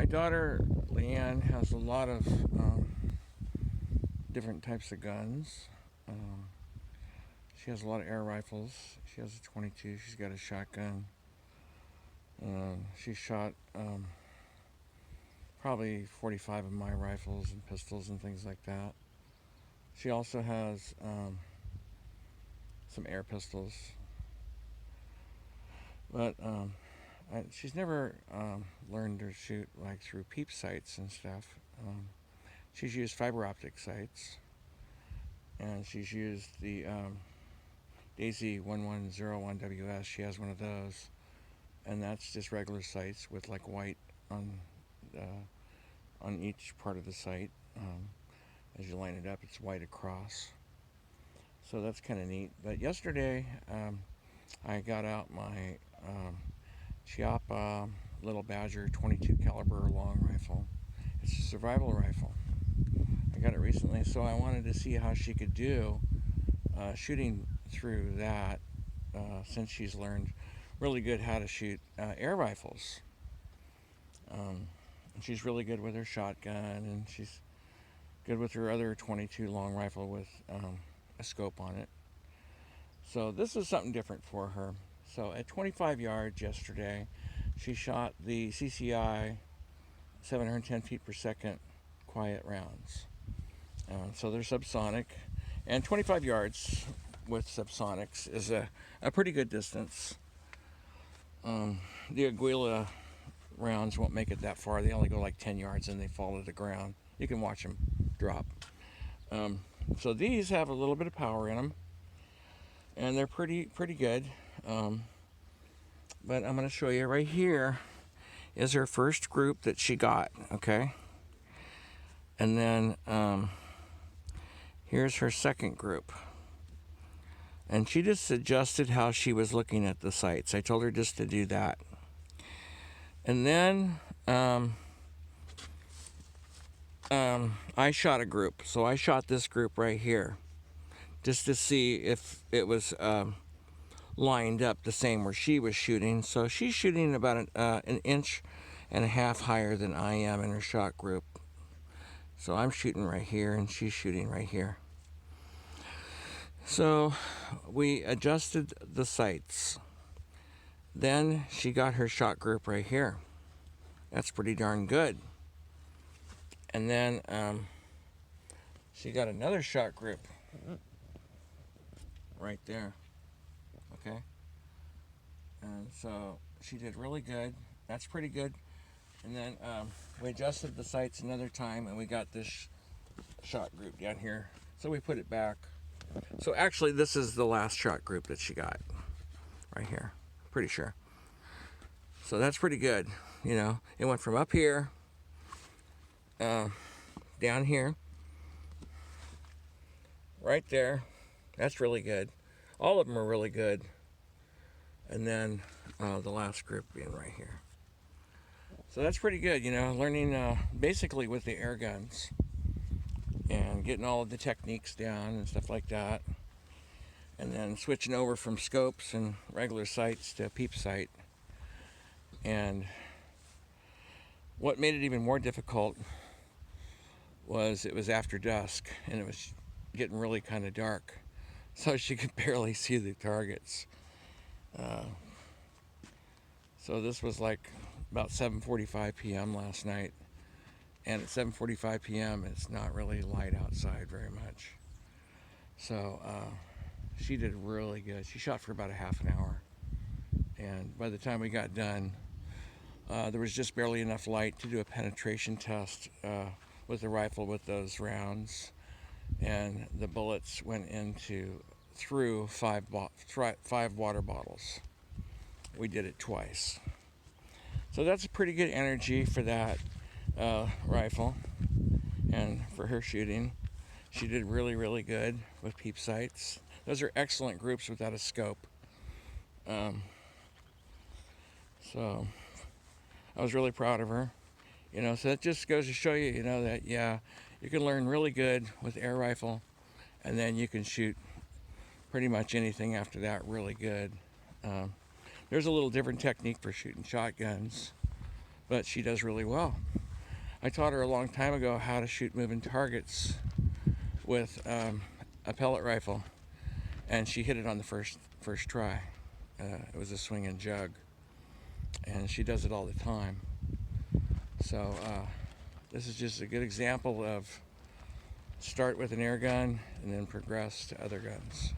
My daughter Leanne has a lot of different types of guns. Um, she has a lot of air rifles. She has a 22. She's got a shotgun. She shot probably 45 of my rifles and pistols and things like that. She also has some air pistols, but she's never learned to shoot like through peep sights and stuff. She's used fiber optic sights, and she's used the Daisy 1101WS. She has one of those, and that's just regular sights with like white on each part of the sight. As you line it up, it's white across. So that's kind of neat. But yesterday, I got out my Chiappa Little Badger 22 caliber long rifle. It's a survival rifle. I got it recently, so I wanted to see how she could do shooting through that since she's learned really good how to shoot air rifles. She's really good with her shotgun, and she's good with her other 22 long rifle with a scope on it. So this is something different for her. So at 25 yards yesterday, she shot the CCI 710 feet per second quiet rounds. So they're subsonic, and 25 yards with subsonics is a pretty good distance. The Aguila rounds won't make it that far. They only go like 10 yards and they fall to the ground. You can watch them drop. So these have a little bit of power in them, and they're pretty good. But I'm going to show you right here is her first group that she got. Okay, and then here's her second group. And she just adjusted how she was looking at the sights. I told her just to do that. And then I shot a group. So I shot this group right here just to see if it was lined up the same where she was shooting. So she's shooting about an inch and a half higher than I am in her shot group. So I'm shooting right here and she's shooting right here. So we adjusted the sights. Then she got her shot group right here. That's pretty darn good. And then she got another shot group right there. Okay. And so she did really good. That's pretty good. And then we adjusted the sights another time, and we got this shot group down here. So we put it back. So actually, this is the last shot group that she got right here. Pretty sure. So that's pretty good. You know, it went from up here, down here, right there. That's really good. All of them are really good. And then the last group being right here. So that's pretty good, you know, learning basically with the air guns and getting all of the techniques down and stuff like that. And then switching over from scopes and regular sights to peep sight. And what made it even more difficult was it was after dusk and it was getting really kind of dark. So she could barely see the targets. So this was like about 7:45 p.m. last night. And at 7:45 p.m. it's not really light outside very much. So she did really good. She shot for about a half an hour. And by the time we got done, there was just barely enough light to do a penetration test with the rifle with those rounds. And the bullets went through five water bottles. We did it twice. So that's a pretty good energy for that rifle. And for her shooting, she did really good with peep sights. Those are excellent groups without a scope. So I was really proud of her. You know, so that just goes to show you, you know, that yeah, you can learn really good with air rifle, and then you can shoot pretty much anything after that really good. There's a little different technique for shooting shotguns, but she does really well. I taught her a long time ago how to shoot moving targets with a pellet rifle, and she hit it on the first try. It was a swing and jug, and she does it all the time. So this is just a good example of start with an air gun and then progress to other guns.